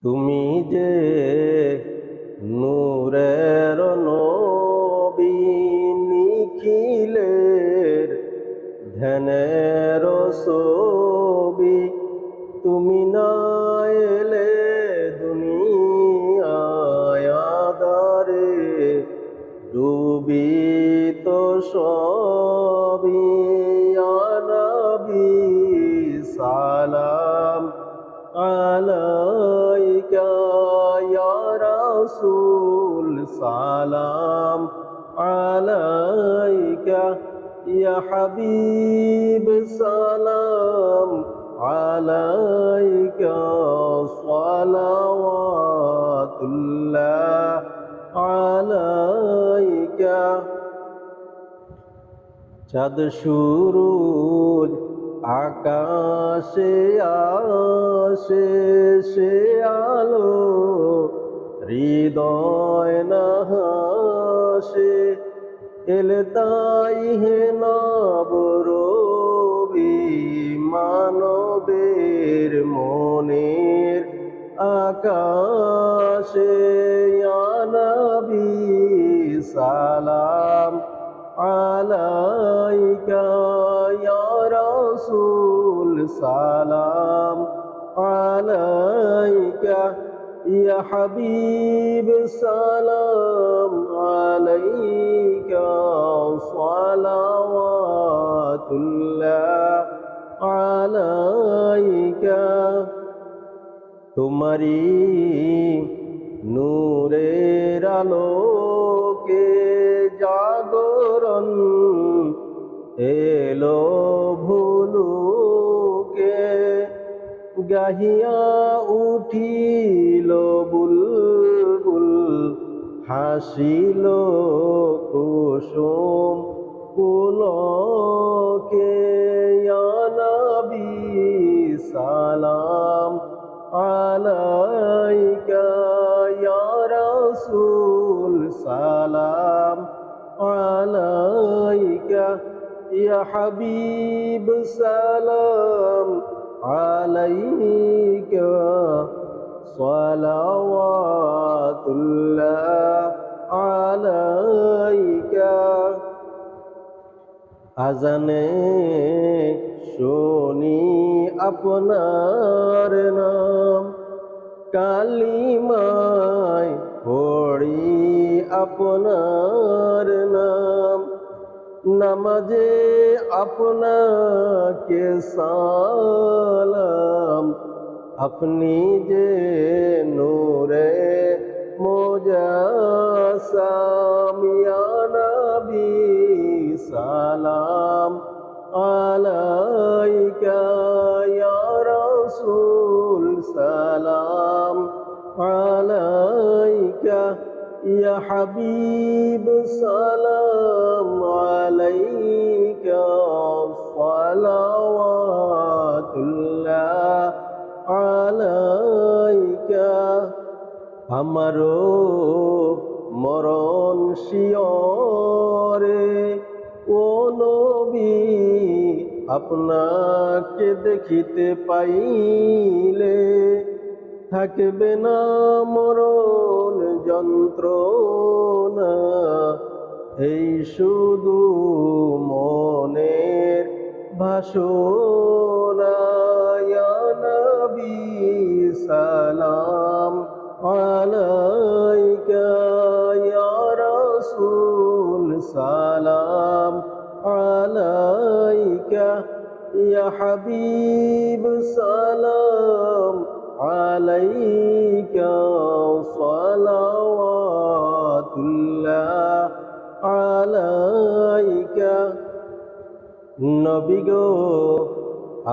তুমি যে নূরের নবী, নিখিলের ধ্যানের ছবি। তুমি না এলে দুনিয়ায় আঁধারে ডুবিত সবই। ইয়া নবী সালাম আলাইকা, ইয়া রাসূল সালাম আলাইকা, ইয়া হাবিব সালাম আলাইকা, সালাওয়াতুল্লাহ আলাইকা। চাঁদ সূরজ আকাশে আসে, সে আলো হৃদয় না হাসে। এলে তাই হে নবরবি, মানবের মনের আকাশে। ইয়া নবী সালাম আলাইকা, ইয়া রাসূল সালাম আলাইকা, ইয়া হাবিব সালাম আলাইকা, সালাওয়াতুল্লাহ আলাইকা। তোমারি নূরের আলোকে জাগরণ এলো ভুলুকে। গাহিয়া উঠিল বুলবুল, হাসিল কুসুম পুলকে। ইয়া নবী সালাম আলাইকা, ইয়া রাসূল সালাম আলাইকা, ইয়া হাবিব সালাম আলাইকা, সালাওয়াতুল্লাহ আলাইকা। আজানে শুনি আপনার নাম, কালিমায় পড়ি আপনার নাম। নামাজে আপনাকে সালাম, আপনি যে নূরে মুজাসসাম। ইয়া নবী সালাম আলাইকা, ইয়া রাসূল সালাম আলাইকা, ইয়া হাবিব সালাম আলাইকা, সালাওয়াতুল্লাহ আলাইকা। আমারও মরণ শিয়রে ও নবী, আপনাকে দেখিতে পাইলে থাকবে না মরণ যন্ত্রণা। এই শুধু মনের ভাষণা। ইয়া নবী সালাম আলাইকা, ইয়া রাসূল সালাম আলাইকা, ইয়া হাবিব সালাম আলাইকা, সালাওয়াতুল্লাহ আলাইকা। নবী গো,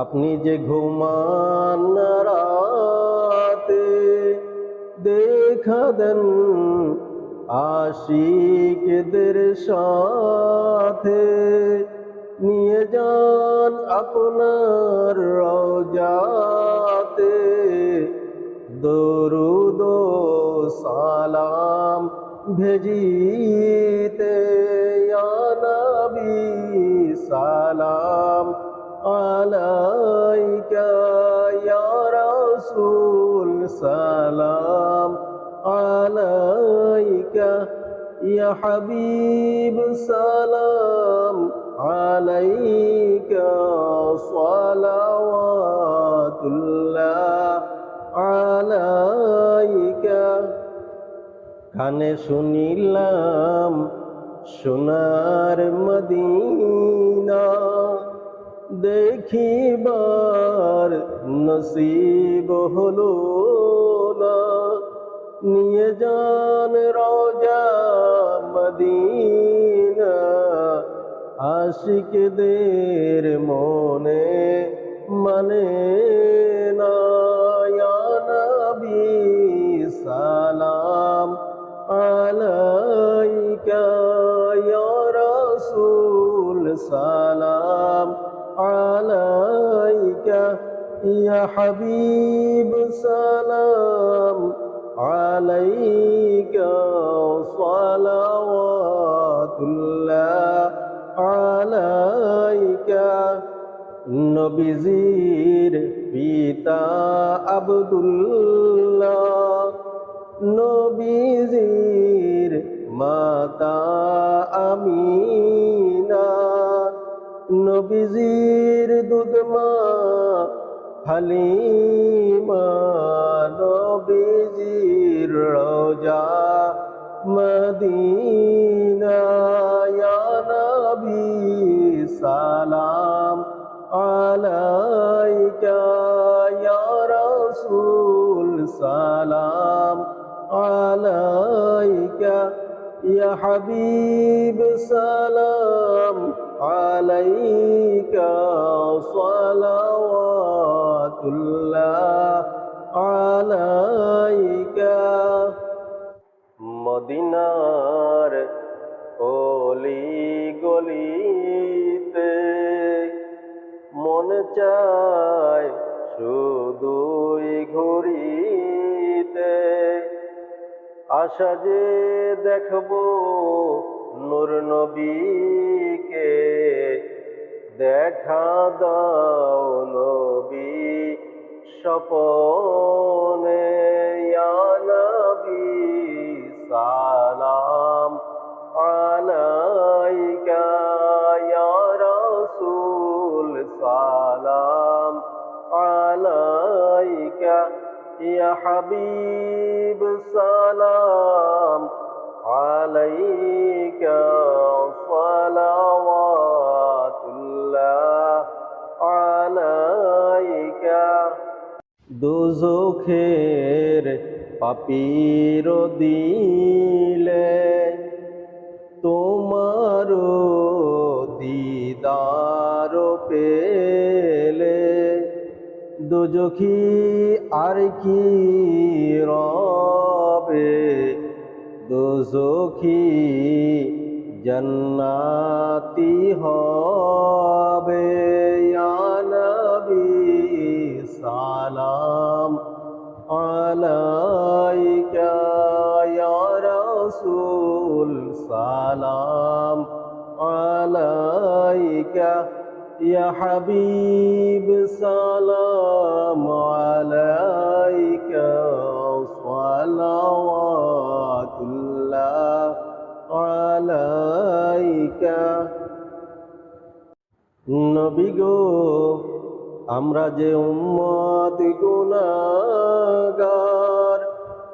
আপনি যে ঘুমান রাতে, দেখা দেন আশিকদের সাথে। নিয়ে যান আপনার রওজাতে, দরুদ ও সালাম ভেজিতে। ইয়া নবী সালাম আলাইকা, ইয়া রাসূল সালাম আলাইকা ইয়া হাবিব সালাম আলাইকা সালাওয়াতুল্লাহ আলাইকা। কানে শুনিলাম সোনার মদিনা, দেখিবার নসিব হলো না। নিয়ে যান রওজা মদিনা, আশিকদের মনে মানে না। ইয়া নবী সালাম আলাইকা ইয়া রাসূল সালাম আলাইকা ইয়া হাবিব সালাম আলাইকা সালাওয়াতুল্লাহ আলাইকা। নবীজির পিতা আব্দুল্লাহ, নবীজির মাতা আমিনা, নবীজির দুধমা হালিমা, নবীজির রওজা মদিনা। ইয়া নবী সালাম আলাইকা ইয়া রাসূল সালাম আলাইকা ইয়া হাবিব সালাম আলাইকা সালাওয়াতুল্লাহ আলাইকা। মদিনার অলি গলিতে মন চায় শুধুই ঘুরিতে, আশা যে দেখবো নূর নবীকে, দেখা দাও নবী স্বপনে। ইয়া নবী সালাম আলাইকা ইয়া রাসূল সালাম আলাইকা ইয়া হাবিব সালাম আলাইকা সালাওয়াতুল্লাহ আলাইকা। দোজখের পাপীর দিলে তোমার দিদার পেলে, দোজখী আর কি রবে, দোজখী জান্নাতি হবে। ইয়া নবী সালাম আলাইকা ইয়া রাসূল সালাম আলাইকা ইয়া হাবিব সালাম আলাইকা সালাওয়াতুল্লাহ আলাইকা। নবী গো আমরা যে উম্মত গুনাহগার,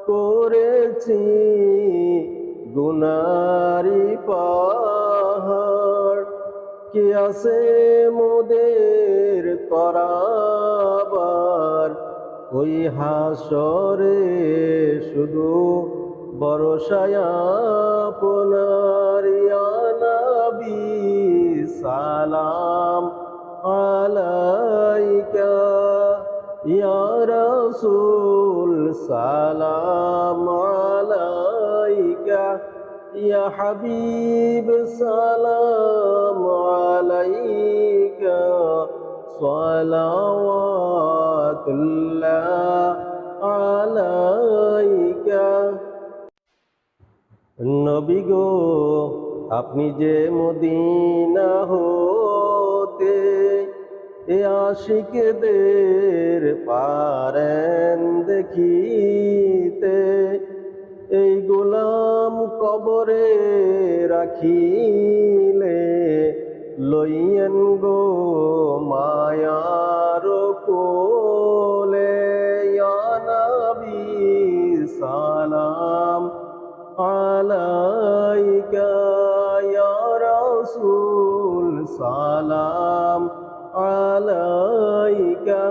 করেছি গুনারি পাহাড়, কে আছে মোদের তরাবার ওই হাসরে, শুধু ভরসায় আপনার। ইয়া নবী সালাম আলাইকা ইয়া রাসূল সালাম আলাইকা ইয়া হাবিব সালাম আলাইকা সালাওয়াতুল্লাহ আলাইকা। নবী গো আপনি যে মদিনা হতে এ আশিকদের পারেন দেখিতে, এই গোলাম কবরে রাখিলে লইয়েন গো মায়ার কোলে। ইয়া নবী সালাম আলাইকা, ইয়া রাসূল সালাম আলাইকা,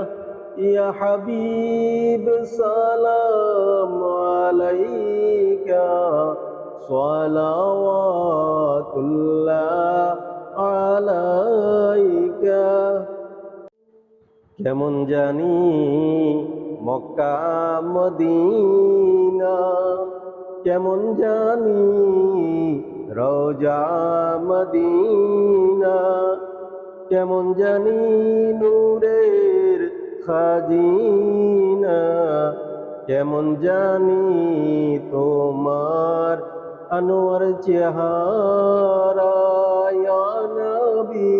ইয়া হাবিব সালাম আলাইকা, সালাওয়াতুল্লাহ আলাইকা। কেমন জানি মক্কা মদিনা, কেমন জানি রওজা মদিনা, কেমন জানি নূরের খাজিনা, কেমন জানি তোমার আনোয়ার চেহারা। ইয়া নবী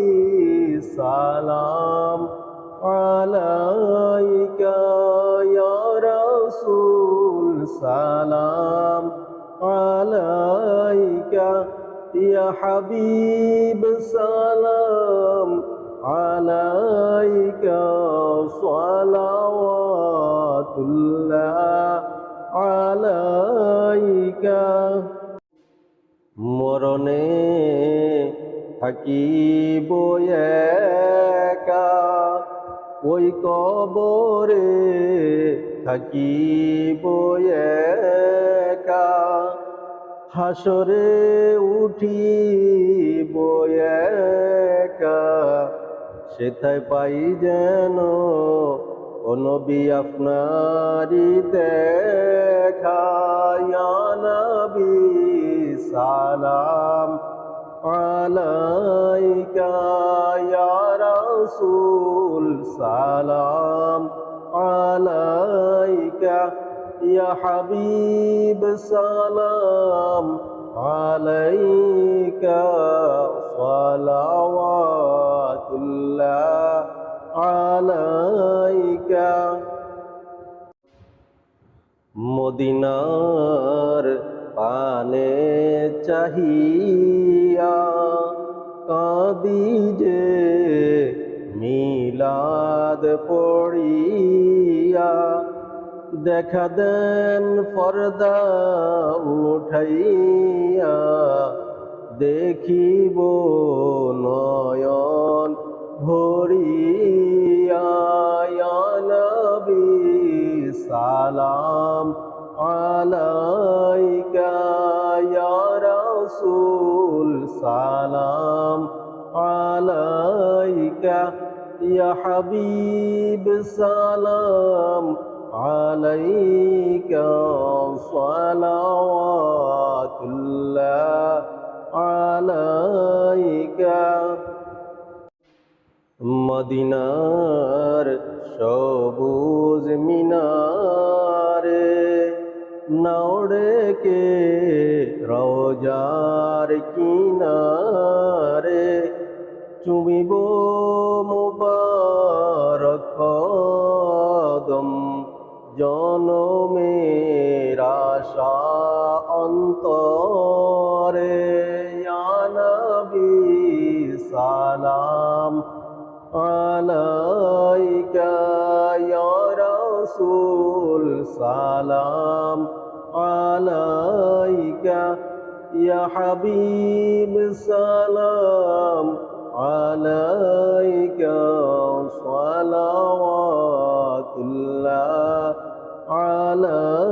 সালাম আলাইকা, ইয়া রাসূল সালাম আলাইকা, ইয়া হাবিব সালাম আলাইকা, সালাওয়াতুল্লাহ আলাইকা। মরণে থাকিব একা, ওই কবরে থাকিব একা, হাসরে উঠিব একা, সেথায় পাই যেন ও নবী আপনারি দেখা। ইয়া নবী সালাম আলাইকা, ইয়া রাসূল সালাম আলাইকা, ইয়া হাবিব সালাম আলাইকা, সালাওয়াতুল্লাহ আলাইকা। মদিনার পানে চাহিয়া কাঁদি যে মিলাদ পড়িয়া, দেখা দেন পর্দা উঠাইয়া, দেখিব নয়ন ভরিয়া। ইয়া নবী সালাম আলাইকা, ইয়া রাসূল সালাম আলাইকা, ইয়া হাবিব সালাম আলাইকা, সালাওয়াতুল্লাহ আলাইকা। মদিনার সবুজ মিনারে নাওড়েকে রওজার কিনারে, চুমিব মুবারক কদম, জনমের আশা অন্তরে। ইয়া নবী সালাম আলাইকা, ইয়া রাসূল সালাম আলাইকা, ইয়া হাবিব সালাম আলাইকা, সালাওয়াতুল্লাহ আলাইকা।